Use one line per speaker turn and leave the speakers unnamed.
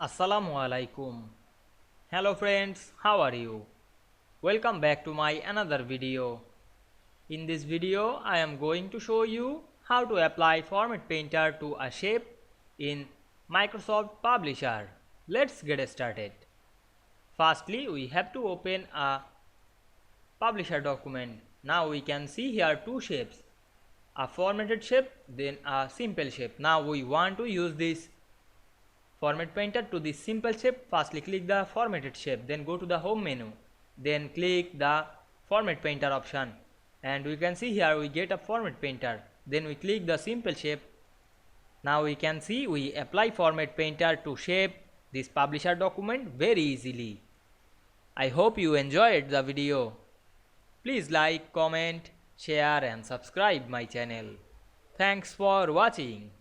Assalamu Walaikum. Hello friends, how are you? Welcome back to my another video. In this video, I am going to show you how to apply Format Painter to a shape in Microsoft Publisher. Let's get started. Firstly, we have to open a Publisher document. Now we can see here two shapes, a formatted shape, then a simple shape. Now we want to use this Format Painter to this simple shape. Firstly click the formatted shape, then go to the home menu, then click the Format Painter option, and we can see here we get a Format Painter. Then we click the simple shape. Now we can see we apply Format Painter to shape this publisher document very easily. I hope you enjoyed the video. Please like, comment, share and subscribe my channel. Thanks for watching.